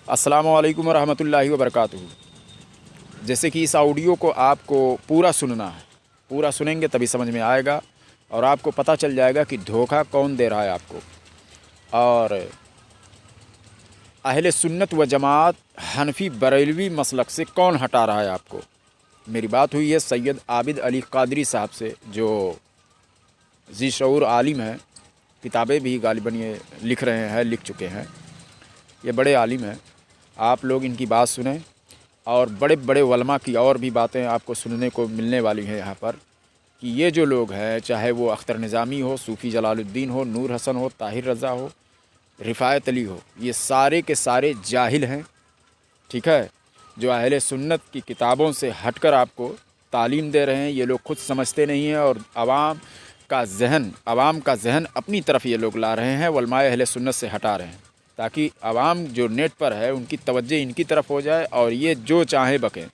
السلام علیکم ورحمۃ اللہ وبرکاتہ۔ جیسے کہ اس آڈیو کو آپ کو پورا سننا ہے، پورا سنیں گے تبھی سمجھ میں آئے گا اور آپ کو پتہ چل جائے گا کہ دھوکہ کون دے رہا ہے آپ کو، اور اہل سنت و جماعت حنفی بریلوی مسلک سے کون ہٹا رہا ہے آپ کو۔ میری بات ہوئی ہے سید عابد علی قادری صاحب سے، جو ذی شعور عالم ہیں، کتابیں بھی غالباً یہ لکھ رہے ہیں، لکھ چکے ہیں، یہ بڑے عالم ہیں۔ آپ لوگ ان کی بات سنیں، اور بڑے بڑے علماء کی اور بھی باتیں آپ کو سننے کو ملنے والی ہیں یہاں پر، کہ یہ جو لوگ ہیں، چاہے وہ اختر نظامی ہو، صوفی جلال الدین ہو، نور حسن ہو، طاہر رضا ہو، رفاعت علی ہو، یہ سارے کے سارے جاہل ہیں، ٹھیک ہے، جو اہل سنت کی کتابوں سے ہٹ کر آپ کو تعلیم دے رہے ہیں۔ یہ لوگ خود سمجھتے نہیں ہیں، اور عوام کا ذہن اپنی طرف یہ لوگ لا رہے ہیں، علماء اہل سنت سے ہٹا رہے ہیں، تاکہ عوام جو نیٹ پر ہے ان کی توجہ ان کی طرف ہو جائے، اور یہ جو چاہیں بکیں،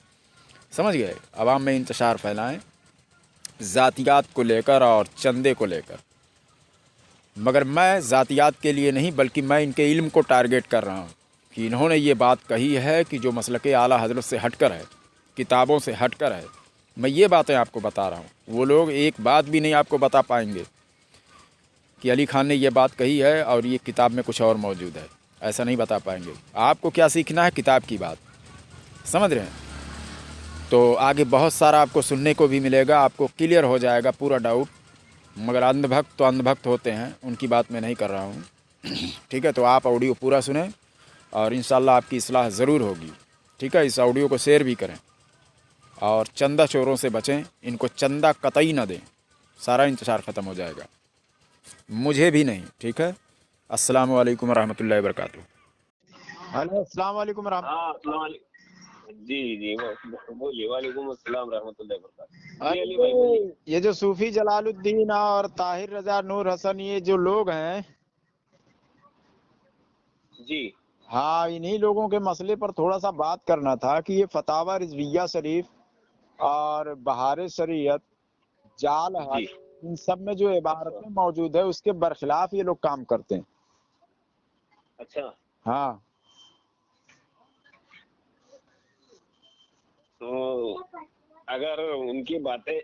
سمجھ گئے، عوام میں انتشار پھیلائیں ذاتیات کو لے کر اور چندے کو لے کر۔ مگر میں ذاتیات کے لیے نہیں، بلکہ میں ان کے علم کو ٹارگیٹ کر رہا ہوں، کہ انہوں نے یہ بات کہی ہے کہ جو مسلک اعلیٰ حضرت سے ہٹ کر ہے، کتابوں سے ہٹ کر ہے۔ میں یہ باتیں آپ کو بتا رہا ہوں، وہ لوگ ایک بات بھی نہیں آپ کو بتا پائیں گے کہ علی خان نے یہ بات کہی ہے اور یہ کتاب میں کچھ اور موجود ہے، ایسا نہیں بتا پائیں گے۔ آپ کو کیا سیکھنا ہے؟ کتاب کی بات، سمجھ رہے ہیں؟ تو آگے بہت سارا آپ کو سننے کو بھی ملے گا، آپ کو کلیئر ہو جائے گا پورا ڈاؤٹ۔ مگر اندھ بھکت تو اندھ بھکت ہوتے ہیں، ان کی بات میں نہیں کر رہا ہوں، ٹھیک ہے۔ تو آپ آڈیو پورا سنیں، اور انشاءاللہ آپ کی اصلاح ضرور ہوگی، ٹھیک ہے۔ اس آڈیو کو شیئر بھی کریں، اور چندہ چوروں سے بچیں، ان کو چندہ قطعی نہ دیں، سارا انتشار ختم ہو جائے گا، مجھے بھی نہیں، ٹھیک ہے۔ السلام علیکم ورحمۃ اللہ وبرکاتہ۔ ہلو، السلام علیکم ورحمۃ ہاں السلام علیکم جی بولیے۔ وعلیکم السلام رحمۃ اللہ وبرکاتہ۔ جی علی بھائی بولیے۔ یہ جو صوفی جلال الدین اور طاہر رضا، نور حسن، یہ جو لوگ ہیں، جی ہاں، انہی لوگوں کے مسئلے پر تھوڑا سا بات کرنا تھا، کہ یہ فتاوی رضویہ شریف اور بہار شریعت، جال حق، جی ان سب میں جو عبارتیں موجود ہے اس کے برخلاف یہ لوگ کام کرتے ہیں۔ اچھا، ہاں، تو اگر ان کی باتیں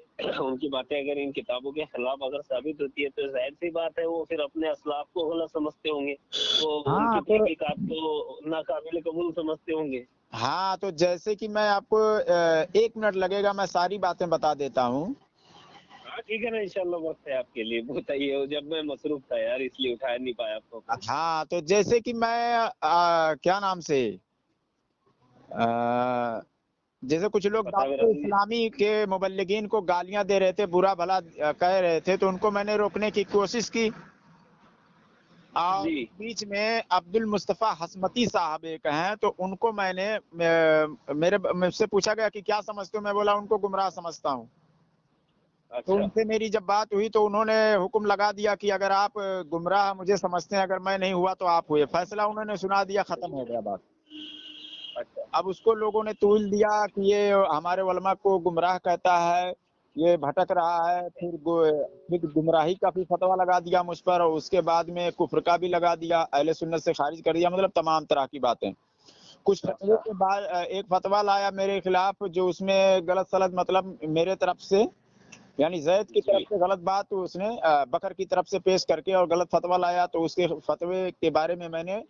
اگر ان کتابوں کے خلاف اگر ثابت ہوتی ہے، تو ظاہر سی بات ہے وہ پھر اپنے اسلاف کو غلط سمجھتے ہوں گے، وہ ان کی تحقیقات کو ناقابل قبول سمجھتے ہوں گے۔ ہاں، تو جیسے کہ میں آپ کو 1 منٹ لگے گا، میں ساری باتیں بتا دیتا ہوں۔ ہاں ٹھیک ہے نا، انشاءاللہ وقت ہے آپ کے لیے، بتائیے۔ جب میں مصروف تھا یار، اس لیے اٹھا نہیں پایا آپ کو۔ ہاں، تو جیسے کہ میں کیا نام سے جیسے کچھ لوگ دعوت اسلامی کے مبلغین کو گالیاں دے رہے تھے، برا بھلا کہہ رہے تھے، تو ان کو میں نے روکنے کی کوشش کی، اور جی بیچ میں عبد المصطفیٰ حسمتی صاحب ایک ہیں، تو ان کو میں نے مجھ سے پوچھا گیا کہ کیا سمجھتے ہو، میں بولا ان کو گمراہ سمجھتا ہوں۔ تو اچھا ان سے میری جب بات ہوئی تو انہوں نے حکم لگا دیا کہ اگر آپ گمراہ مجھے سمجھتے ہیں، اگر میں نہیں ہوا تو آپ ہوئے، فیصلہ انہوں نے سنا دیا، ختم ہو گیا بات۔ اچھا اب اس کو لوگوں نے تویل دیا کہ یہ ہمارے علماء کو گمراہ کہتا ہے، یہ بھٹک رہا ہے، پھر گمراہی کا بھی فتویٰ لگا دیا مجھ پر، اور اس کے بعد میں کفر کا بھی لگا دیا، اہل سنت سے خارج کر دیا، مطلب تمام طرح کی باتیں۔ کچھ فتوے کے بعد ایک فتویٰ لایا میرے خلاف، جو اس میں غلط سلط، مطلب میرے طرف سے، یعنی زید کی طرف سے غلط بات اس نے بکر کی طرف سے پیش کر کے اور غلط فتویٰ لایا، تو اس کے فتوے کے بارے میں نے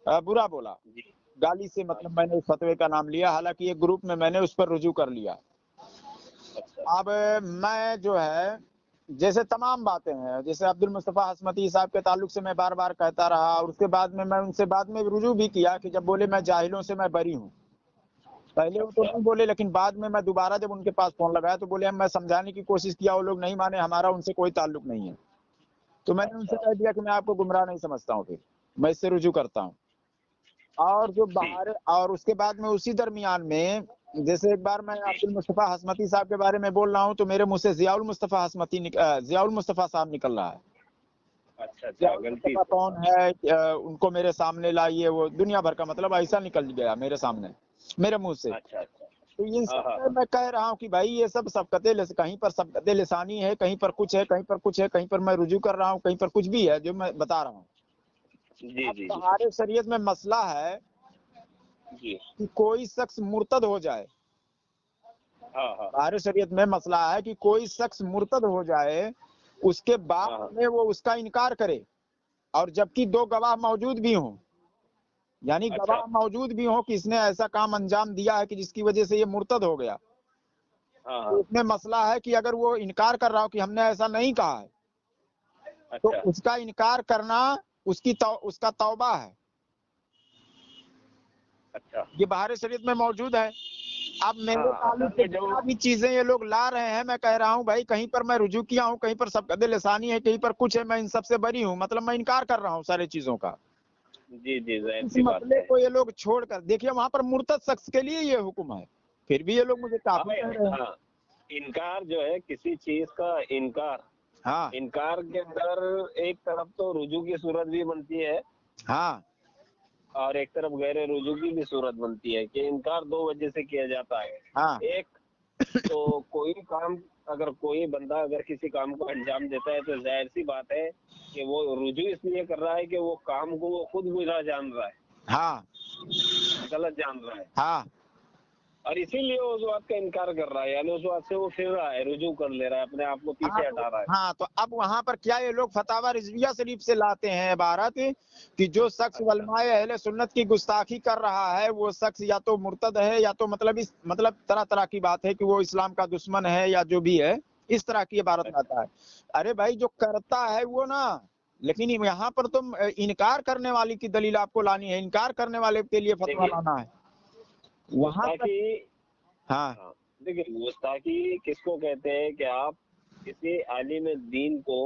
برا بولا، جی گالی سے، مطلب میں نے اس فتوے کا نام لیا، حالانکہ ایک گروپ میں نے اس پر رجوع کر لیا۔ اچھا اب میں جو ہے، جیسے تمام باتیں ہیں، جیسے عبد المصطفیٰ حسمتی صاحب کے تعلق سے میں بار بار کہتا رہا، اور اس کے بعد میں ان سے بعد میں رجوع بھی کیا، کہ جب بولے میں جاہلوں سے میں بری ہوں، پہلے وہ تو نہیں بولے، لیکن بعد میں دوبارہ جب ان کے پاس فون لگایا تو بولے میں سمجھانے کی کوشش کیا، وہ لوگ نہیں مانے، ہمارا ان سے کوئی تعلق نہیں ہے۔ تو میں نے ان سے کہہ دیا کہ میں آپ کو گمراہ نہیں سمجھتا ہوں، پھر میں اس سے رجوع کرتا ہوں۔ اور جو بہار، اور اس کے بعد میں اسی درمیان میں، جیسے ایک بار میں عبد المصطفیٰ حسمتی صاحب کے بارے میں بول رہا ہوں، تو میرے منہ سے ضیاء المصطفیٰ صاحب نکل رہا ہے۔ اچھا غلطی مصطفیٰ سے۔ کون ہے، ان کو میرے سامنے لائیے، وہ دنیا بھر کا، مطلب ایسا نکل گیا میرے سامنے، میرے منہ سے۔ اچھا تو ان ہاں سب ہاں میں کہہ رہا ہوں کہ بھائی یہ سب کہیں پر سبقت لسانی ہے، کہیں پر کچھ ہے، کہیں پر کچھ ہے، کہیں پر میں رجوع کر رہا ہوں، کہیں پر کچھ بھی ہے جو میں بتا رہا ہوں۔ جی اب جی جی بہار شریعت میں مسئلہ ہے جی کہ کوئی شخص مرتد ہو جائے. ہاں ہاں بہار شریعت میں مسئلہ ہے کہ کوئی شخص مرتد ہو جائے اس کے بعد ہاں میں وہ اس کا انکار کرے اور جبکہ 2 گواہ موجود بھی ہوں, یعنی اچھا گواہ موجود بھی ہوں کہ اس نے ایسا کام انجام دیا ہے کہ جس کی وجہ سے یہ مرتد ہو گیا. ہاں تو ہاں اس میں مسئلہ ہے کہ اگر وہ انکار کر رہا ہو کہ ہم نے ایسا نہیں کہا ہے تو اچھا اس کا انکار کرنا اس کا توبہ ہے. اچھا یہ بہار شریعت میں موجود ہے. اب میرے ہاں تعلق اصل سے میں جو جتنا بھی چیزیں یہ لوگ لا رہے ہیں, میں کہہ رہا ہوں بھائی کہیں پر میں رجوع کیا ہوں, کہیں پر سبقت لسانی ہے, کہیں پر کچھ ہے, میں ان سب سے بری ہوں, مطلب میں انکار کر رہا ہوں سارے چیزوں کا. جی جی ظاہر اس سی بات مسئلے ہے. کو یہ لوگ چھوڑ کر دیکھیے وہاں پر مرتد شخص کے لیے یہ حکم ہے, پھر بھی یہ لوگ مجھے ہاں کافر کہہ رہے ہیں. ہاں انکار جو ہے کسی چیز کا ہاں انکار کے اندر ایک طرف تو رجوع کی صورت بھی بنتی ہے ہاں اور ایک طرف غیر رجوع کی بھی صورت بنتی ہے کہ انکار 2 وجہ سے کیا جاتا ہے. ہاں ایک تو کوئی کام اگر کوئی بندہ اگر کسی کام کو انجام دیتا ہے تو ظاہر سی بات ہے کہ وہ رجوع اس لیے کر رہا ہے کہ وہ کام کو وہ خود برا جان رہا ہے, ہاں غلط جان رہا ہے, ہاں اور اسی لیے وہ اس بات کا انکار کر رہا ہے, یعنی اس بات سے وہ پھر رہا ہے, رجوع کر لے رہا ہے, اپنے آپ کو پیچھے ہٹا رہا ہے. ہاں تو اب وہاں پر کیا یہ لوگ فتاوی رضویہ شریف سے لاتے ہیں عبارت کہ جو شخص اچھا علماء اہل سنت کی گستاخی کر رہا ہے وہ شخص یا تو مرتد ہے یا تو مطلب طرح طرح کی بات ہے کہ وہ اسلام کا دشمن ہے یا جو بھی ہے, اس طرح کی عبارت اچھا لاتا ہے. ارے بھائی جو کرتا ہے وہ نا, لیکن یہاں پر تو انکار کرنے والی کی دلیل آپ کو لانی ہے, انکار کرنے والے کے لیے فتویٰ دیکھیے لانا ہے وہاں تک. گستاخی ہاں ہاں دیکھیے گستاخی کس کو کہتے ہیں کہ آپ کسی عالم دین کو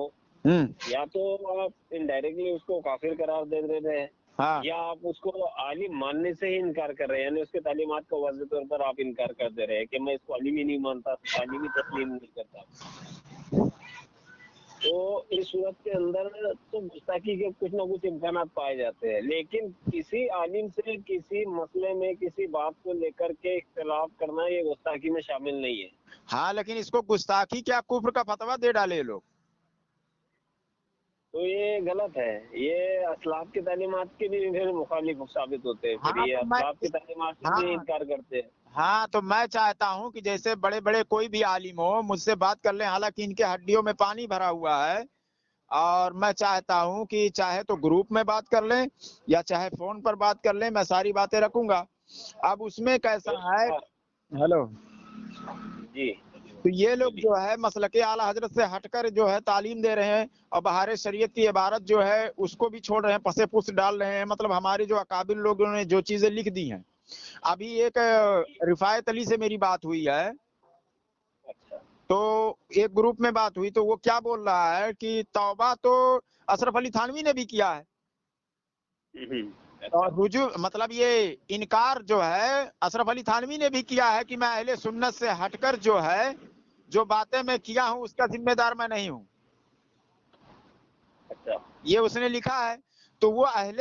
یا تو آپ انڈائریکٹلی اس کو کافر قرار دے رہے ہیں ہاں یا آپ اس کو عالم ماننے سے ہی انکار کر رہے ہیں, یعنی اس کے تعلیمات کا واضح طور پر آپ انکار کر دے رہے ہیں کہ میں اس کو عالم ہی نہیں مانتا, عالم ہی تسلیم نہیں کرتا. تو اس صورت کے اندر تو گستاخی کے کچھ نہ کچھ امکانات پائے جاتے ہیں, لیکن کسی عالم سے کسی مسئلے میں کسی بات کو لے کر کے اختلاف کرنا یہ گستاخی میں شامل نہیں ہے. ہاں لیکن اس کو گستاخی کیا کفر کا فتویٰ دے ڈالے یہ لوگ. تو یہ غلط ہے, یہ اسلاف کی تعلیمات کے بھی پھر مخالف ثابت ہوتے ہیں, پھر ہاں یہ تو میں اسلاف کی تعلیمات سے بھی ہاں انکار کرتے ہیں. ہاں تو میں چاہتا ہوں کہ جیسے بڑے بڑے کوئی بھی عالم ہو مجھ سے بات کر لیں, حالانکہ ان کے ہڈیوں میں پانی بھرا ہوا ہے, اور میں چاہتا ہوں کہ چاہے تو گروپ میں بات کر لیں یا چاہے فون پر بات کر لیں, میں ساری باتیں رکھوں گا. اب اس میں کیسا ہے, ہیلو, جی تو یہ لوگ بولیے. جو ہے مسلک اعلیٰ حضرت سے ہٹ کر جو ہے تعلیم دے رہے ہیں اور بہار شریعت کی عبارت جو ہے اس کو بھی چھوڑ رہے ہیں, پسے پس ڈال رہے ہیں. مطلب ہمارے جو اکابر لوگوں نے جو چیزیں لکھ دی ہیں, ابھی ایک رفایت علی سے میری بات ہوئی ہے اچھا تو ایک گروپ میں بات ہوئی تو وہ کیا بول رہا ہے کہ توبہ تو اشرف علی تھانوی نے بھی کیا ہے, اچھا اور رجوع مطلب یہ انکار جو ہے اشرف علی تھانوی نے بھی کیا ہے کہ میں اہل سنت سے ہٹ کر جو ہے جو باتیں میں کیا ہوں اس کا ذمہ دار میں نہیں ہوں, اچھا یہ اس نے لکھا ہے. تو وہ اہل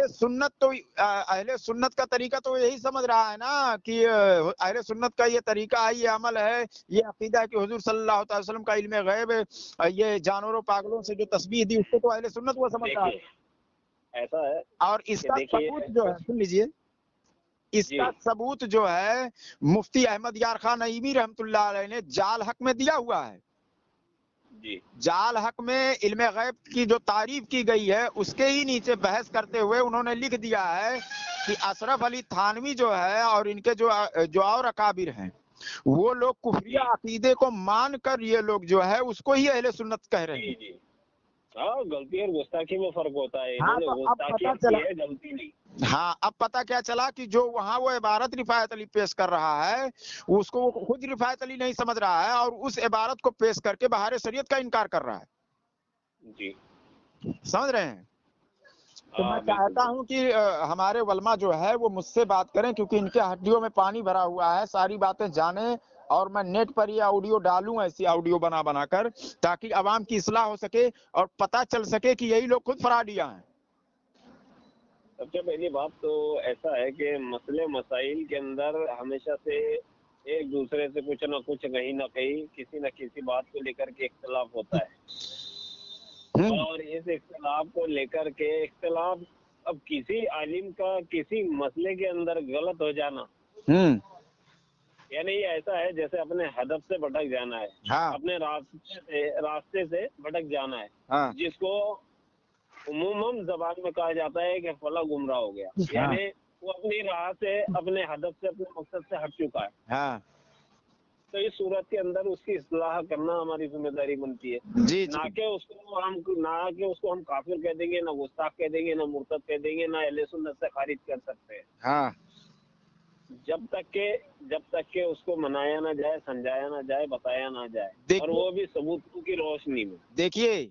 سنت کا طریقہ تو یہی سمجھ رہا ہے نا کہ اہل سنت کا یہ طریقہ ہے, یہ عمل ہے, یہ عقیدہ ہے کہ حضور صلی اللہ علیہ وسلم کا علم غیب, یہ جانوروں پاگلوں سے جو تسبیح دی اس کو تو اہل سنت وہ سمجھ رہا دیکھیے ہے. ایسا ہے اور اس کہ کا دیکھیے ثبوت جو ہے سن لیجئے, اس جی کا ثبوت جو ہے مفتی احمد یار خان نعیمی رحمۃ اللہ علیہ نے جال حق میں دیا ہوا ہے. جی جال حق میں علم غیب کی جو تعریف کی گئی ہے اس کے ہی نیچے بحث کرتے ہوئے انہوں نے لکھ دیا ہے کہ اشرف علی تھانوی جو ہے اور ان کے جو اور اکابر ہیں وہ لوگ کفریہ جی عقیدے کو مان کر یہ لوگ جو ہے اس کو ہی اہل سنت کہہ رہے ہیں. جی جی ہاں غلطی اور گستاخی میں فرق ہوتا ہے, انہوں ہاں نے تو اب گستاخی پتہ کی چلا, ہے, غلطی نہیں. ہاں اب پتہ کیا چلا کہ جو وہاں وہ عبارت رفایت علی پیش کر رہا ہے اس کو وہ خود رفایت علی نہیں سمجھ رہا ہے اور اس عبارت کو پیش کر کے بہار شریعت کا انکار کر رہا ہے. جی سمجھ رہے ہیں. تو میں ہاں بالکل چاہتا ہوں کہ ہمارے علماء جو ہے وہ مجھ سے بات کریں کیونکہ ان کے ہڈیوں میں پانی بھرا ہوا ہے, ساری باتیں جانیں, اور میں نیٹ پر یہ آڈیو ڈالوں ایسی آڈیو بنا بنا کر تاکہ عوام کی اصلاح ہو سکے اور پتہ چل سکے کہ یہی لوگ خود فراڈیاں ہیں. سب سے پہلی بات تو ایسا ہے کہ مسئلے مسائل کے اندر ہمیشہ سے ایک دوسرے سے کچھ نہ کچھ کہیں نہ کہیں کسی نہ کسی بات کو لے کر کے اختلاف ہوتا ہے, اور اس اختلاف کو لے کر کے اختلاف अब किसी आलिम का किसी मसले के अंदर गलत हो जाना, यानी ये ऐसा है जैसे अपने हदफ से भटक जाना है, हाँ अपने रास्ते से भटक जाना है, हाँ जिसको उमूमन जबान में कहा जाता है कि फला गुमराह हो गया, यानी वो अपनी राह से, अपने हदफ से, अपने मकसद से हट चुका है। हाँ तो इस सूरत के अंदर उसकी इस्लाह करना हमारी जिम्मेदारी बनती है। जी ना जी कि उसको हम काफिर कह देंगे, ना गुस्ताख कह देंगे, ना मुर्तद कह देंगे, ना अहले सुन्नत से खारिज कर सकते हैं। हाँ जब तक के उसको मनाया ना जाए, समझाया ना जाए, बताया ना जाए, और वो भी सबूतों की रोशनी में। देखिए,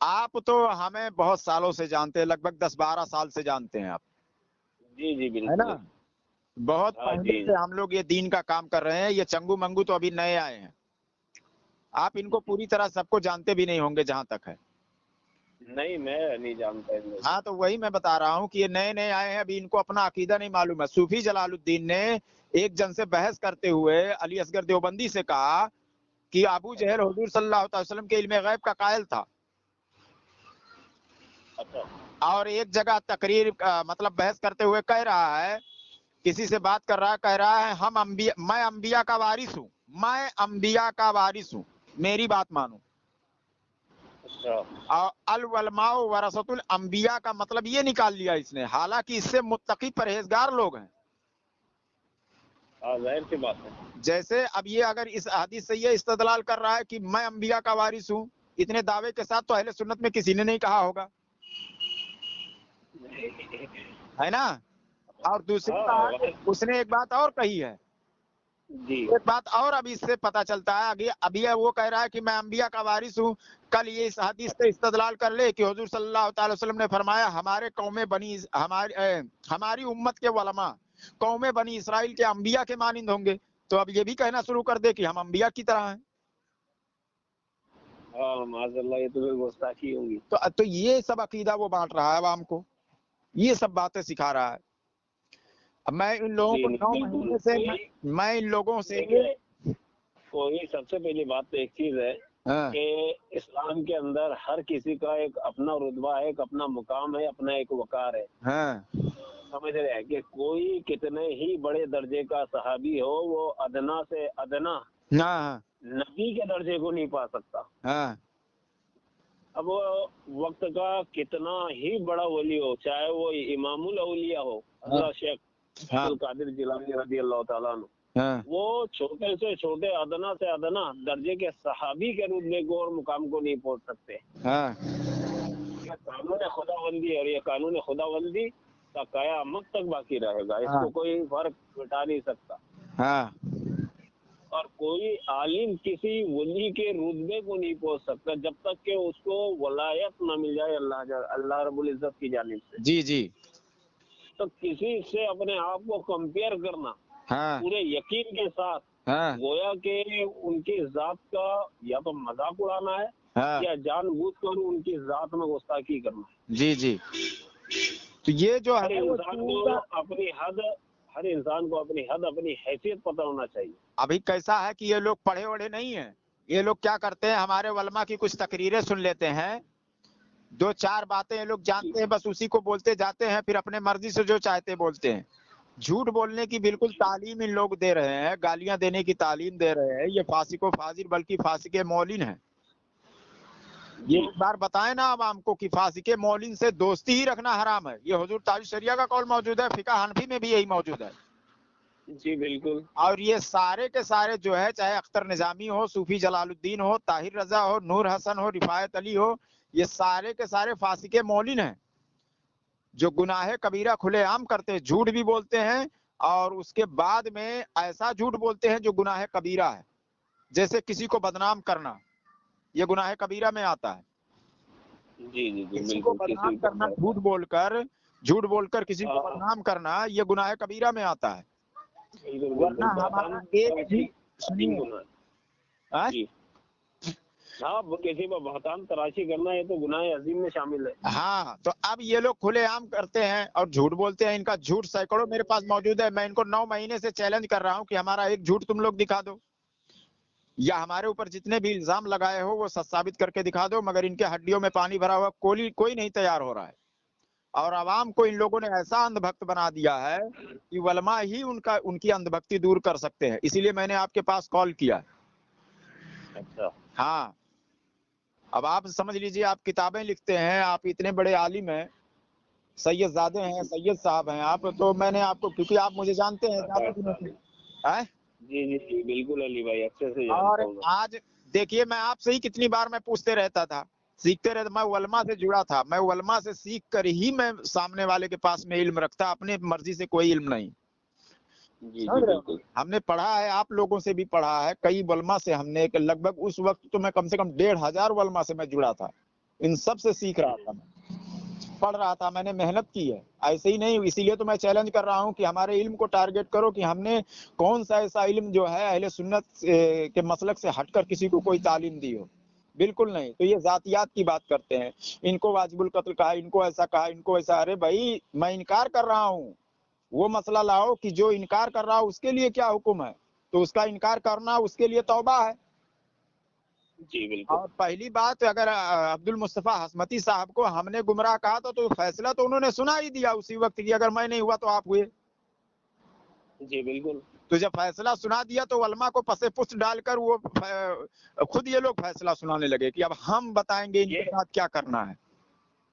आप तो हमें बहुत सालों से जानते हैं, लगभग 10-12 साल से जानते हैं आप, जी जी है बिल्कुल। ना। बहुत हाँ पहले जी से हम लोग ये दीन का काम कर रहे हैं। ये चंगू मंगू तो अभी नए आए हैं, आप इनको पूरी तरह सबको जानते भी नहीं होंगे जहां तक है। नहीं, मैं नहीं जानता इन लोगों हाँ, तो वही मैं बता रहा हूँ कि ये नए नए आए हैं, अभी इनको अपना अकीदा नहीं मालूम है। सूफी जलालुद्दीन ने एक जन से बहस करते हुए अली असगर देवबंदी से कहा कि अबू जहल हुजूर सल्लल्लाहु अलैहि वसल्लम के इल्म गैब का कायल था। को। अच्छा, और एक जगह तकरीर मतलब बहस करते हुए कह रहा है, किसी से बात कर रहा है, कह रहा है मैं अंबिया का वारिस हूँ, मैं अंबिया का वारिस हूँ, मेरी बात मानो। अच्छा, और अल उलमाओ वरसतुल अंबिया का मतलब ये निकाल लिया इसने, हालांकि इससे मुत्तकी परहेजगार लोग हैं। हाँ जाहिर सी बात है। जैसे अब ये अगर इस हदीस से ये इस्तदलाल कर रहा है कि मैं अंबिया का वारिस हूँ, इतने दावे के साथ तो अहले सुन्नत में किसी ने नहीं कहा होगा, है ना। और दूसरी हाँ बात, उसने एक बात और कही है, जी, एक बात और अभी इससे पता चलता है। अभी वो कह रहा है कि मैं अंबिया का वारिस हूँ, कल ये इस हदीस से इस्तदलाल कर ले कि हुजूर सल्लल्लाहु अलैहि वसल्लम ने फरमाया हमारे कौमे बनी हमारी उम्मत के उलमा कौमे बनी इसराइल के अंबिया के मानिंद होंगे। तो अब ये भी कहना शुरू कर दे कि हम अंबिया की तरह हैं। हाँ माज़अल्लाह, ये तो फिर गुस्ताखी होंगी। तो ये सब अकीदा वो बांट रहा है आवाम को, ये सब बातें सिखा रहा है। अब मैं इन लोगों जी को नहीं, 9 बिल्कुल महीने से कोई, मैं इन लोगों से देखिए, कोई सबसे पहली बात तो एक चीज है हाँ, कि इस्लाम के अंदर हर किसी का एक अपना रुतबा है, एक अपना मुकाम है, अपना एक वकार है। हाँ, समझ रहे हैं कि कोई कितने ही बड़े दर्जे का सहाबी हो, वो अदना से अदना हाँ, नबी के दर्जे को नहीं पा सकता। हाँ, अब वो वक्त का कितना ही बड़ा वली हो, चाहे वो इमामुल औलिया हो, हज़रत शेख हाँ, अब्दुल कादिर जिलानी रज़ी अल्लाह ताला अन्हु, हाँ, वो छोटे से छोटे अदना से अदना दर्जे के सहाबी के रुतबे को और मुकाम को नहीं पहुंच सकते। हाँ, ये कानून खुदाबंदी, और ये कानून खुदाबंदी का कयामत तक बाकी रहेगा, इसको हाँ, कोई फर्क मिटा नहीं सकता। हाँ, और कोई आलिम किसी वली के रुतबे को नहीं पहुंच सकता जब तक कि उसको वलायत न मिल जाए अल्लाह रब्बुल इज्जत की जानिब से। जी जी, तो किसी से अपने आप को कंपेयर करना हाँ, पूरे यकीन के साथ, हाँ, गोया के उनकी जात का या तो मजाक उड़ाना है, हाँ, या जानबूझकर उनकी जात में गुस्ताखी करना है। जी जी। तो ये जो हर है वो इंसान को पूरा, अपनी हद हर इंसान को अपनी हद, अपनी हैसियत पता होना चाहिए। अभी कैसा है कि ये लोग पढ़े वढ़े नहीं है। ये लोग क्या करते हैं, हमारे उलमा की कुछ तकरीरें सुन लेते हैं, 2-4 बातें ये लोग जानते हैं, बस उसी को बोलते जाते हैं, फिर अपने मर्जी से जो चाहते बोलते हैं। झूठ बोलने की बिल्कुल तालीम इन लोग दे रहे हैं, गालियां देने की तालीम दे रहे हैं। ये फासिको फाजिर बल्कि फासिके मौलिन है। ये जी एक बार बताएं ना अब हमको कि फासिके मौलिन से दोस्ती ही रखना हराम है। ये हुजूर ताज शरिया का कौल मौजूद है, फिका हनफी में भी यही मौजूद है। जी बिल्कुल। और ये सारे के सारे जो है, चाहे अख्तर निजामी हो, सूफी जलालुद्दीन हो, ताहिर रजा हो, नूर हसन हो, रिफायत अली हो, ये सारे के सारे फासिके मौलिन हैं, जो गुनाह कबीरा खुलेआम करते हैं, झूठ भी बोलते हैं, और उसके बाद में ऐसा झूठ बोलते हैं जो गुनाह कबीरा है। जैसे किसी को बदनाम करना, ये गुनाह कबीरा में आता है। जी जी जी किसी को बिल्कुल, बदनाम किसी को करना, झूठ बोलकर किसी को हाँ, बदनाम करना, ये गुनाह कबीरा में आता है। बिल्कुल वरना बिल्कुल, हमारा बहतान एक भी, अजीम सुनिए, गुनाह। हाँ? जी हाँ, वो किसी पर बहतान तराशी करना, ये तो गुनाह अजीम में शामिल है। हाँ, तो अब ये लोग खुलेआम करते हैं और झूठ बोलते हैं। इनका झूठ सैकड़ों मेरे पास मौजूद है। मैं इनको 9 महीने से चैलेंज कर रहा हूं कि हमारा एक झूठ तुम लोग दिखा दो, या हमारे ऊपर जितने भी इल्जाम लगाए हो वो सच साबित करके दिखा दो, मगर इनके हड्डियों में पानी भरा हुआ कोई नहीं तैयार हो रहा है। और आवाम को इन लोगों ने ऐसा अंधभक्त बना दिया है कि उलमा ही उनकी अंधभक्ति दूर कर सकते हैं। इसीलिए मैंने आपके पास कॉल किया। अच्छा। हाँ, अब आप समझ लीजिए, आप किताबें लिखते हैं, आप इतने बड़े आलिम हैं, सैयदजादे हैं, सैयद साहब हैं आप, तो मैंने आपको, क्योंकि आप मुझे जानते हैं काफी दिनों से, हैं? जी जी जी, बिल्कुल अली भाई, अच्छे से जानता और हूँ मैं। आज देखिए, मैं आपसे ही कितनी बार मैं पूछते रहता था, सीखते रहता, मैं उलमा से जुड़ा था, मैं उलमा से सीख कर ही मैं सामने वाले के पास में इल्म रखता, अपने मर्जी से कोई इल्म नहीं। जी समझ जी रहे हो? बिल्कुल। हमने पढ़ा है, आप लोगों से भी पढ़ा है, कई उलमा से हमने, लगभग उस वक्त तो मैं कम से कम 1500 उलमा से मैं जुड़ा था, इन सब से सीख रहा था, मैं पढ़ रहा था, मैंने मेहनत की है, ऐसे ही नहीं। इसीलिए तो मैं चैलेंज कर रहा हूं कि हमारे इल्म को टारगेट करो कि हमने कौन सा ऐसा इल्म जो है अहले सुन्नत के मसलक से हटकर किसी को कोई तालीम दी हो। बिल्कुल नहीं। तो ये जातियात की बात करते हैं, इनको वाजिबुल कत्ल कहा, इनको ऐसा कहा, इनको ऐसा। अरे भाई, मैं इनकार कर रहा हूँ, वो मसला लाओ कि जो इनकार कर रहा है उसके लिए क्या हुक्म है, तो उसका इनकार करना उसके लिए तौबा है। जी बिल्कुल। और पहली बात, अगर अब्दुल मुस्तफा हसमती साहब को हमने गुमराह कहा था, तो फैसला तो उन्होंने सुना ही दिया उसी वक्त की, अगर मैं नहीं हुआ तो आप हुए। जी बिल्कुल। तो जब फैसला सुना दिया तो उलमा को पसे पुष्ट डालकर वो खुद ये लोग फैसला सुनाने लगे कि अब हम बताएंगे इनके साथ क्या करना है।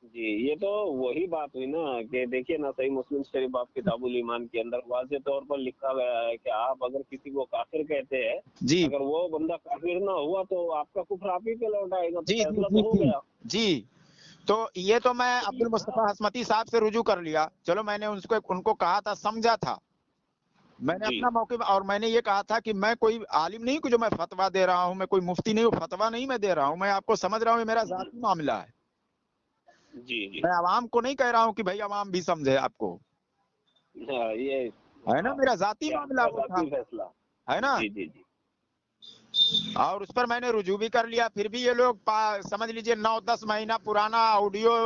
जी, ये तो वही बात हुई ना कि देखिए ना, सही मुस्लिम शरीफ आप किताबुल ईमान के अंदर वाज़ेह तौर पर लिखा गया है कि आप अगर किसी को काफिर कहते हैं, जी अगर वो बंदा काफिर ना हुआ तो आपका कुफ्र आप ही पे लौट आएगा, तो जी जी फैसला जी तो हो जी गया। जी। तो ये तो मैं अब्दुल मुस्तफा हसमती साहब से रुजू कर लिया, चलो मैंने उनको कहा था, समझा था, मैंने जी अपना मौके, और मैंने ये कहा था कि मैं कोई आलिम नहीं हूं जो मैं फतवा दे रहा हूं, मैं कोई मुफ्ती नहीं हूँ, फतवा नहीं मैं दे रहा हूं, मैं आपको समझ रहा हूँ, ये मेरा जाती मामला है। जी जी। मैं आवाम को नहीं कह रहा हूँ कि भाई आवाम भी समझे आपको, हाँ, ये है ना, मेरा जाती ये मामला आपका वो था, जाती फैसला। है ना। जी जी जी। और उस पर मैंने रुजू भी कर लिया, फिर भी ये लोग समझ लीजिए 9-10 महीना पुराना ऑडियो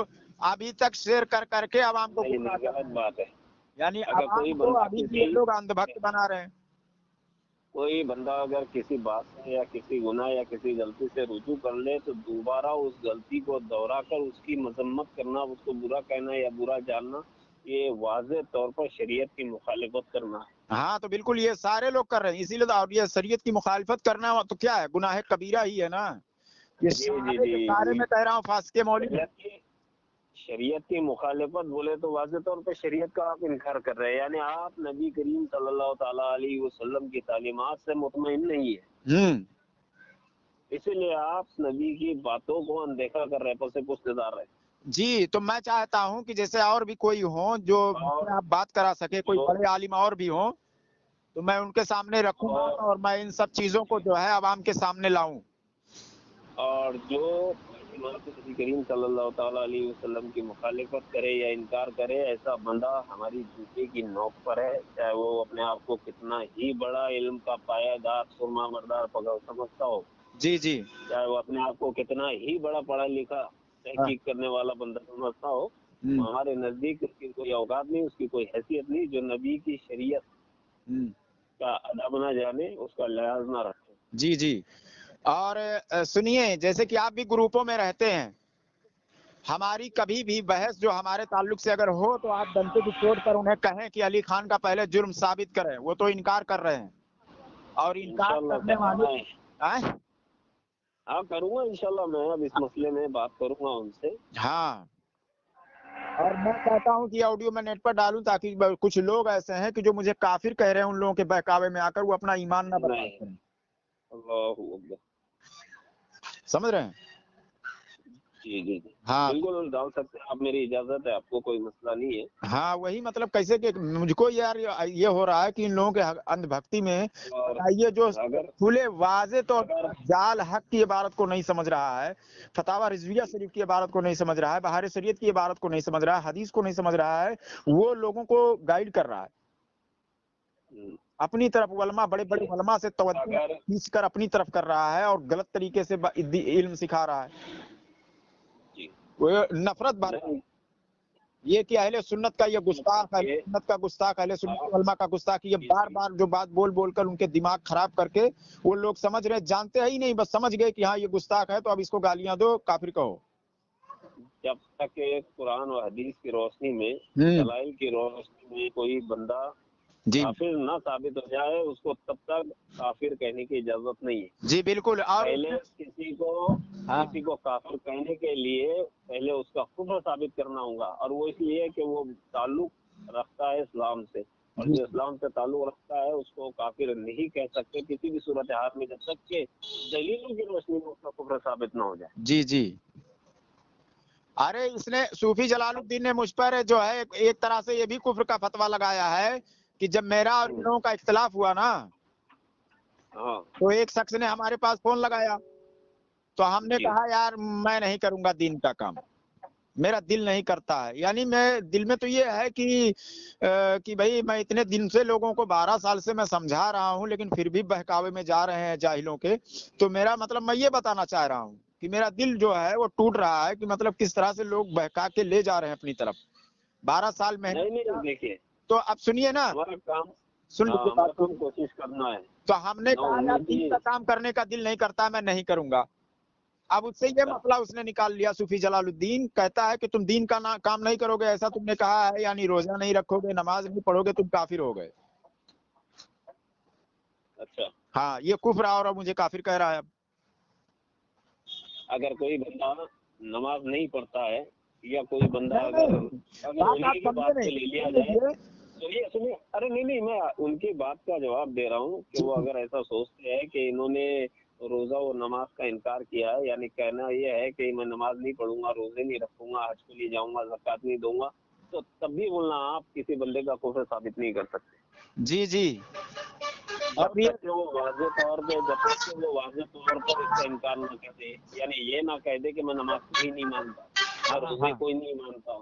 अभी तक शेयर कर करके आवाम को नहीं गुमराह नहीं, कर गलत रहे हैं। बात है। यानी अगर कोई आवाम को बंदा अभी भी ये किसी लोग अंधभक्त बना रहे हैं। कोई बंदा अगर किसी बात से या किसी गुनाह या किसी गलती से रुजू कर ले, तो दोबारा उस गलती को दोहरा कर उसकी मजम्मत करना, उसको बुरा कहना या बुरा जानना, ये वाज़ेह तौर पर शरीयत की मुखालिफत करना है। हाँ, तो बिल्कुल ये सारे लोग कर रहे हैं, इसीलिए तो। और ये शरीयत की मुखालिफत करना तो क्या है, गुनाह कबीरा ही है ना। ये जी जी सारे के सारे जी। मैं कह रहा हूँ फासिके मौलवी हैं। शरीयत की मुखालिफत बोले तो वाज़ेह तौर पर शरीयत का आप इनकार कर रहे हैं, यानी आप नबी करीम सल्लल्लाहु ताला अलैहि वसल्लम की तालीमात से मुतमईन नहीं है, इसीलिए आप नबी की बातों को अनदेखा कर रहे हैं, पसे पुस्तदार रहे। जी। तो मैं चाहता हूं कि जैसे और भी कोई हो जो और मुझसे आप बात करा सके, कोई जो बड़े आलिम और भी हो, तो मैं उनके सामने रखूंगा और और मैं इन सब चीजों को जो है आवाम के सामने लाऊं। और जो तालीमात नबी करीम सल्लल्लाहु ताला अलैहि वसल्लम की मुखालिफत करे या इनकार करे, ऐसा बंदा हमारी जूते की नोक पर है, चाहे वो अपने आप को कितना ही बड़ा इल्म का पायादार सुरमा मर्दार पगड़ समझता हो, जी जी। चाहे वो अपने आप को कितना ही बड़ा पढ़ा लिखा हाँ। तहकीक करने वाला बंदा समझता हो, हम्म, हमारे नजदीक उसकी कोई औकात नहीं, उसकी कोई हैसियत नहीं, जो नबी की शरीयत हम्म। का अदब न जाने, उसका लिहाज न रखे। जी जी। और सुनिए, जैसे कि आप भी ग्रुपों में रहते हैं, हमारी कभी भी बहस जो हमारे ताल्लुक से अगर हो, तो आप डंडे की चोट पर उन्हें कहें कि अली खान का पहले जुर्म साबित करें, वो तो इनकार कर रहे हैं, और इनकार इंशाल्लाह करने वाले करूंगा। आए। हाँ करूंगा इंशाल्लाह, मैं अब इस मसले में बात करूंगा उनसे। हाँ, और मैं कहता हूं कि ऑडियो मैं नेट पर डालूं, ताकि कुछ लोग ऐसे हैं कि जो मुझे काफिर कह रहे हैं, उन लोगों के बहकावे में आकर वो अपना ईमान ना बर्बाद नहीं, करें। अल्लाहु अकबर। समझ रहे हैं। जी जी जी, हाँ बिल्कुल डाल सकते हैं आप, मेरी इजाजत है, आपको कोई मसला नहीं है। हाँ, वही मतलब कैसे कि मुझको यार ये हो रहा है कि इन लोगों के अंधभक्ति में, और बताइए, जो अगर खुले वाजे तो अगर जाल हक की इबारत को नहीं समझ रहा है, फतावा रिजविया शरीफ की इबारत को नहीं समझ रहा है, बहार शरीयत की इबारत को नहीं समझ रहा है, हदीस को नहीं समझ रहा है, वो लोगों को गाइड कर रहा है अपनी तरफ। उलमा, बड़े बड़े उलमा से तवज्जो अगर खींच कर अपनी तरफ कर रहा है, और गलत तरीके से इल्म सिखा रहा है, जी वो नफरत भर रहा है। नहीं, ये कि अहले सुन्नत का ये गुस्ताख, अहले ये सुन्नत का गुस्ताख, अहले सुन्नत आप के उलमा का गुस्ताख, ये बार बार जो बात बोल बोल कर उनके दिमाग खराब करके वो लोग समझ रहे, जानते ही नहीं, बस समझ गए कि हाँ ये गुस्ताख है, तो अब इसको गालियां दो, काफिर कहो। जब तक एक कुरान और हदीस की रोशनी में, दलाइल की रोशनी में कोई बंदा जी काफिर ना साबित हो जाए, उसको तब तक काफिर कहने की इजाजत नहीं है। जी बिल्कुल। और पहले किसी को काफिर कहने के लिए पहले उसका कुफ्र साबित करना होगा, और वो इसलिए कि वो ताल्लुक रखता है इस्लाम से, और जो इस्लाम से ताल्लुक रखता है उसको काफिर नहीं कह सकते किसी भी सूरत हाल में, जब तक के दलीलों की रोशनी में उसका कुफ्र साबित ना हो जाए। जी जी। अरे इसने सूफी जलालुद्दीन ने मुझ पर जो है एक तरह से ये भी कुफ्र का फतवा लगाया है कि जब मेरा और इन लोगों का इख्तिलाफ हुआ ना, तो एक शख्स ने हमारे पास फोन लगाया, तो हमने कहा यार मैं नहीं करूंगा दीन का काम, मेरा दिल नहीं करता है। यानी मैं दिल में तो ये है कि भाई मैं इतने दिन से लोगों को 12 साल से मैं समझा रहा हूँ, लेकिन फिर भी बहकावे में जा रहे हैं जाहिलों के। तो मेरा मतलब मैं ये बताना चाह रहा हूँ कि मेरा दिल जो है वो टूट रहा है कि मतलब किस तरह से लोग बहका के ले जा रहे हैं अपनी तरफ। 12 साल मेहनत। नहीं देखिए, तो अब सुनिए ना, हमारा काम, सुन लीजिए बात को। कोशिश करना है। तो हमने कहा यार दीन का काम करने का दिल नहीं करता, मैं नहीं करूंगा। अब उससे ये मसला उसने निकाल लिया, सूफी जलालुद्दीन कहता है कि तुम दीन का काम नहीं करोगे, ऐसा तुमने कहा है, यानी रोजा नहीं रखोगे, नमाज नहीं पढ़ोगे, तुम काफिर हो गए। अच्छा, हाँ ये कुफ्र, और मुझे काफिर कह रहा है। अब अगर कोई बंदा नमाज नहीं पढ़ता है, या कोई बंदा अगर उन्हीं की बात पे ले लिया जाए, तो ये सुनिए, अरे नहीं, मैं उनकी बात का जवाब दे रहा हूँ कि वो अगर ऐसा सोचते हैं कि इन्होंने रोजा और नमाज का इनकार किया है, यानी कहना ये है कि मैं नमाज नहीं पढ़ूंगा, रोजे नहीं रखूंगा, हज के लिए जाऊंगा, ज़कात नहीं दूंगा, तो तब भी बोलना आप किसी बंदे का कुफ्र साबित नहीं कर सकते। जी जी। जब तक कि वो वाज़े तौर पर इसका इनकार न कर दे, यानी ये ना कह दे कि मैं नमाज को ही नहीं मानता, रोजे को ही नहीं मानता,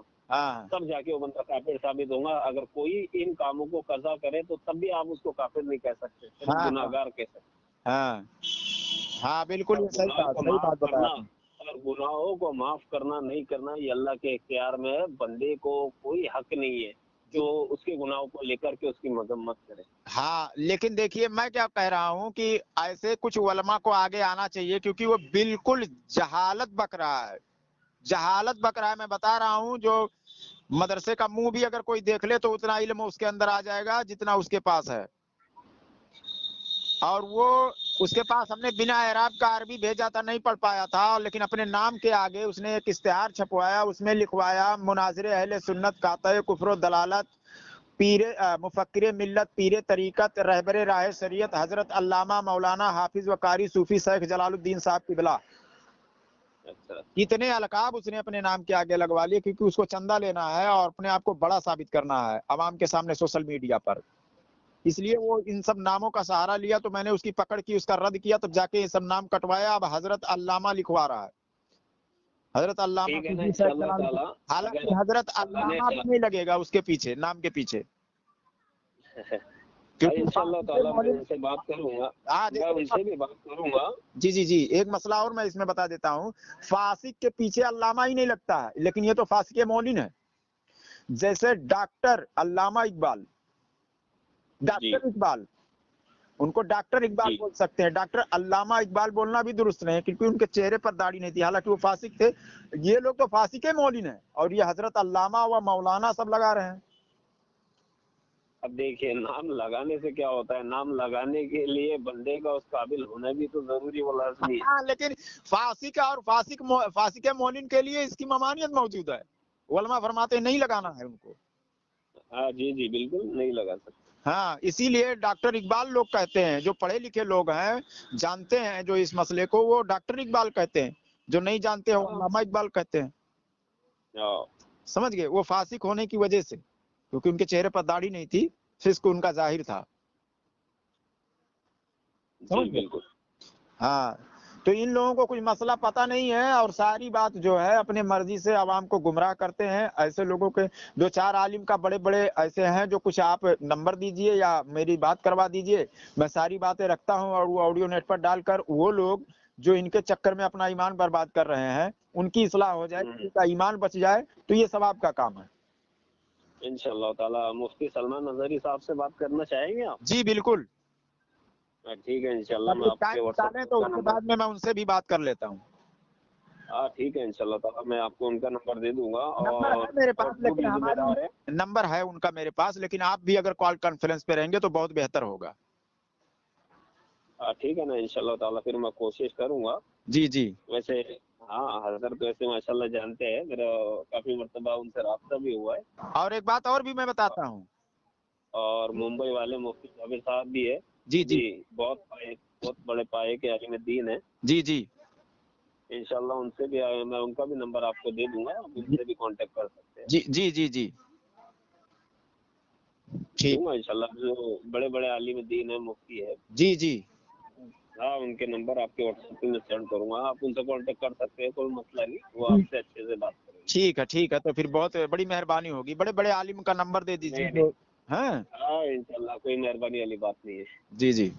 तब जाके वो बंदा काफिर साबित होगा। अगर कोई इन कामों को कज़ा करे तो तब भी आप उसको काफिर नहीं कह सकते, सिर्फ गुनाहगार कह सकते। हाँ बिल्कुल, सही बात बताया। और गुनाहों को माफ करना नहीं करना ये अल्लाह के इख्तियार में है। बंदे को कोई हक नहीं है जो उसके गुनाहों को लेकर के उसकी मजम्मत करे। हाँ, लेकिन देखिए मैं क्या कह रहा हूँ कि ऐसे कुछ उलमा को आगे आना चाहिए, क्योंकि वो बिल्कुल जहालत बक रहा है, जहालत बक रहा है। मैं बता रहा हूँ, जो मदरसे का मुंह भी अगर कोई देख ले तो उतना इल्म उसके अंदर आ जाएगा जितना उसके पास है। और वो उसके पास हमने बिना एराब का अरबी भेजा था, नहीं पढ़ पाया था, लेकिन अपने नाम के आगे उसने एक इश्तिहार छपवाया, उसमें लिखवाया मुनाजिर अहले सुन्नत कातए कुफ्र दलालत पीरे मुफक्किर मिल्लत पीरे तरीकत रहबरे राह शरीयत हजरत अल्लामा मौलाना हाफिज व कारी सूफी शेख जलालुद्दीन साहब किबला। कितने अलकाब उसने अपने नाम के आगे लगवा लिए, क्योंकि उसको चंदा लेना है और अपने आप को बड़ा साबित करना है अवाम के सामने सोशल मीडिया पर। इसलिए वो इन सब नामों का सहारा लिया, तो मैंने उसकी पकड़ की, उसका रद्द किया, तब जाके ये सब नाम कटवाया। अब हजरत अल्लामा लिखवा रहा है, हजरत अल्लामा। हालांकि हजरत अल्लामा भी नहीं लगेगा उसके पीछे, नाम के पीछे। इंशाअल्लाह ताला मैं उनसे बात करूंगा, मैं उनसे भी बात करूंगा। जी जी जी। एक मसला और मैं इसमें बता देता हूँ, फासिक के पीछे अल्लामा ही नहीं लगता है, लेकिन ये तो फासिक मौलिन है। जैसे डॉक्टर अल्लामा इकबाल, डॉक्टर इकबाल, उनको डॉक्टर इकबाल बोल सकते हैं, डॉक्टर अल्लामा इकबाल बोलना भी दुरुस्त नहीं है, क्योंकि उनके चेहरे पर दाढ़ी नहीं थी, हालांकि वो फासिक थे। ये लोग तो फासिक मौलिन है, और ये हजरत अल्लामा व मौलाना सब लगा रहे हैं। अब देखिए, नाम लगाने से क्या होता है, नाम लगाने के लिए बंदे का उस काबिल होना भी तो जरूरी वो लाजमी है। हाँ, लेकिन फासिक और फासिक मौलिन के लिए इसकी ममानियत मौजूद है। उलमा फरमाते नहीं लगाना है उनको। हाँ जी जी, बिल्कुल नहीं लगा सकते। हाँ, इसीलिए डॉक्टर इकबाल लोग कहते हैं, जो पढ़े लिखे लोग हैं, जानते हैं जो इस मसले को, वो डॉक्टर इकबाल कहते हैं, जो नहीं जानते हो अल्लामा इकबाल कहते हैं। समझ गए? वो फासिक होने की वजह से, क्योंकि उनके चेहरे पर दाढ़ी नहीं थी, फिस्क उनका जाहिर था। समझ गए? हाँ, तो इन लोगों को कुछ मसला पता नहीं है, और सारी बात जो है अपने मर्जी से आवाम को गुमराह करते हैं। ऐसे लोगों के 2-4 आलिम का बड़े बड़े ऐसे हैं, जो कुछ आप नंबर दीजिए या मेरी बात करवा दीजिए, मैं सारी बातें रखता हूं, और वो ऑडियो नेट पर डालकर वो लोग जो इनके चक्कर में अपना ईमान बर्बाद कर रहे हैं, उनकी इस्लाह हो जाए, उनका ईमान बच जाए, तो ये सब आपका काम है। इंशाअल्लाह ताला। मुफ्ती सलमान नजरी साहब से बात करना चाहेंगे आप? जी बिल्कुल, ठीक है, इंशाअल्लाह मैं आपके व्हाट्सएप, तो उसके बाद में मैं उनसे भी बात कर लेता हूँ। हाँ ठीक है, इंशाल्लाह ताला मैं आपको उनका नंबर दे दूंगा। नंबर है मेरे पास, और जो लेकिन भी जिम्मेदार है, हमारी नंबर है उनका मेरे पास, लेकिन आप भी अगर कॉल कॉन्फ्रेंस पे रहेंगे तो बहुत बेहतर होगा। ठीक है ना, इंशाल्लाह ताला फिर मैं कोशिश करूंगा। जी जी। वैसे हाँ, हजरत वैसे माशाल्लाह जानते हैं, मेरा काफी मर्तबा उनसे राब्ता भी हुआ है। और एक बात और भी मैं बताता हूँ। और मुंबई वाले मुफ्ती जाबिर साहब भी है, जी वो जी। भी बहुत बड़े पाए के आलिम दीन है। जी जी। इंशाल्लाह उनसे भी मैं उनका भी नंबर आपको दे दूंगा, आप उनसे भी कांटेक्ट कर सकते हैं। जी जी जी जी। ठीक। दूंगा इंशाल्लाह, जो बड़े बड़े आलिम दीन है, मुफ्ती है। जी जी। हाँ, उनके नंबर आपके व्हाट्सएप पे मैं सेंड करूंगा, आप उनसे कांटेक्ट कर सकते हैं, कोई मसला नहीं, वो आपसे अच्छे से बात करेंगे। ठीक है, तो फिर बहुत बड़ी मेहरबानी होगी। बड़े बड़े आलिम का नंबर दे दीजिए नहीं नहीं, जो। हाँ। हाँ इंशाल्लाह, कोई मेहरबानी वाली बात नहीं है। जी जी।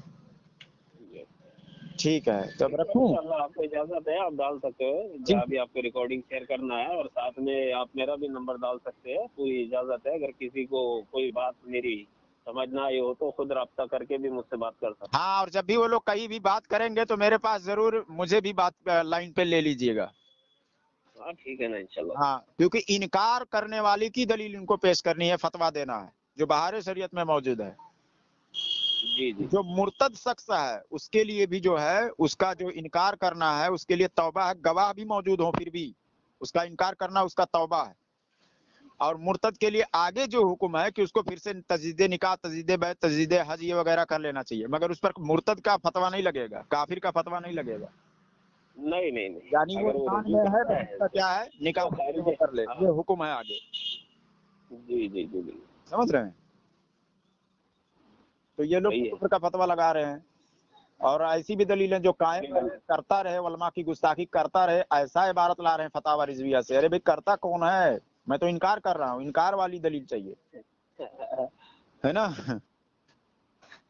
ठीक है, तब ठीक है, रखूं। इंशाल्लाह आपको इजाजत है, आप डाल सकते हो जी जहाँ भी आपको रिकॉर्डिंग शेयर करना है, और साथ में आप मेरा भी नंबर डाल सकते हैं, पूरी इजाजत है। अगर किसी को कोई बात मेरी समझ ना आई हो तो खुद राब्ता करके भी मुझसे बात कर सकते हाँ, और जब भी वो लोग कहीं भी बात करेंगे तो मेरे पास जरूर मुझे भी बात लाइन पे ले लीजिएगा। हैं। हाँ ठीक है ना, इंशाल्लाह। हाँ, क्योंकि इनकार करने वाले की दलील इनको पेश करनी है, फतवा देना है जो बाहर शरीयत में मौजूद है। जी जी जो मुर्तद शख्स है उसके लिए भी जो है, उसका जो इनकार करना है उसके लिए तौबा है, गवाह भी मौजूद हो फिर भी उसका इनकार करना उसका तौबा है। और मुर्तद के लिए आगे जो हुक्म है कि उसको फिर से तजदीद निकाह, तजदीद बैत, तजदीद हज ये वगैरह कर लेना चाहिए, मगर उस पर मुर्तद का फतवा नहीं लगेगा, काफिर का फतवा नहीं लगेगा। नहीं नहीं नहीं, यानी वो अगर वो ईमान रुजू में है करता तो है उसका क्या है, निकाह तो खारिज वो है। कर ले, हाँ ये हुक्म है आगे। जी जी जी जी, समझ रहे हैं। तो ये लोग सही है। कुफ्र का फतवा लगा रहे हैं। और ऐसी भी दलीलें जो कायम रहे, करता रहे, उलमा की गुस्ताखी करता रहे, ऐसा इबारत ला रहे हैं फतावा रिजविया से। अरे भाई, करता कौन है, मैं तो इनकार कर रहा हूँ, इनकार वाली दलील चाहिए, है ना।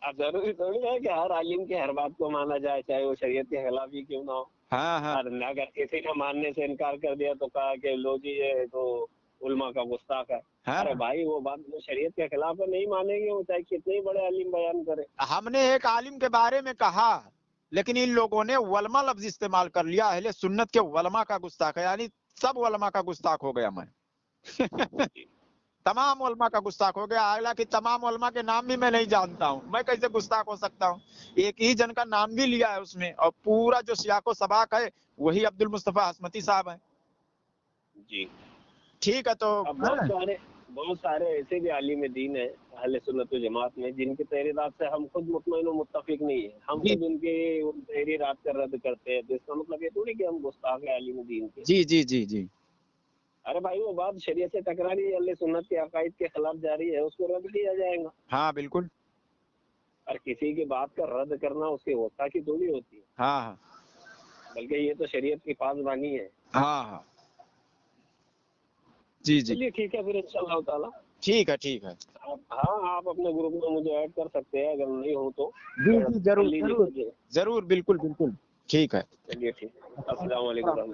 अब जरूरी थोड़ी है कि हर आलिम की हर बात को माना जाए, चाहे वो शरीयत के खिलाफ ही क्यों ना हो। हाँ हाँ और अगर किसी ने मानने से इनकार कर दिया तो कहा कि लो जी ये तो उल्मा का गुस्ताख है। हाँ। अरे भाई, वो बात जो शरीयत के खिलाफ है, नहीं मानेंगे, वो चाहे कितने ही बड़े आलिम बयान करे। हमने एक आलिम के बारे में कहा, लेकिन इन लोगों ने वलमा लफ्ज इस्तेमाल कर लिया, अहले सुन्नत के वलमा का गुस्ताख है, यानी सब वलमा का गुस्ताख हो गया मैं। तमाम उलमा का गुस्ताख हो गया। हालांकि तमाम उलमा के नाम भी मैं नहीं जानता हूँ, मैं कैसे गुस्ताख हो सकता हूँ। एक ही जन का नाम भी लिया है उसमें, और पूरा जो सियाको सबाक है वही अब्दुल मुस्तफा हसमती साहब है। जी। ठीक है, तो अब बहुत सारे ऐसे भी आलिम दीन है अहले सुन्नत व जमात में, जिनकी तहरीरात से हम खुद मुतमईन व मुत्तफिक नहीं है, हम जी खुद उन तहरीरात का रद्द करते हैं। तो इसका मतलब ये थोड़ी कि हम गुस्ताख है आलिम दीन के। जी जी जी जी। अरे भाई, वो बात शरीयत से टकरा रही है, अहले सुन्नत के अकायद के खिलाफ जा रही है, उसको रद्द किया जाएगा। हाँ बिल्कुल। और किसी की बात का रद्द करना उसकी गुस्ताखी थोड़ी होती है, हाँ हाँ बल्कि ये तो शरीयत की पासबानी है। हाँ हाँ। जी जी। चलिए ठीक है फिर, इंशाअल्लाह ताला। ठीक है। हाँ, आप अपने ग्रुप में मुझे ऐड कर सकते हैं, अगर नहीं हो तो जी कर जी, कर जरूर लीजिए जरूर मुझे। जरूर, बिल्कुल बिल्कुल। ठीक है। चलिए ठीक है, अस्सलाम वालेकुम।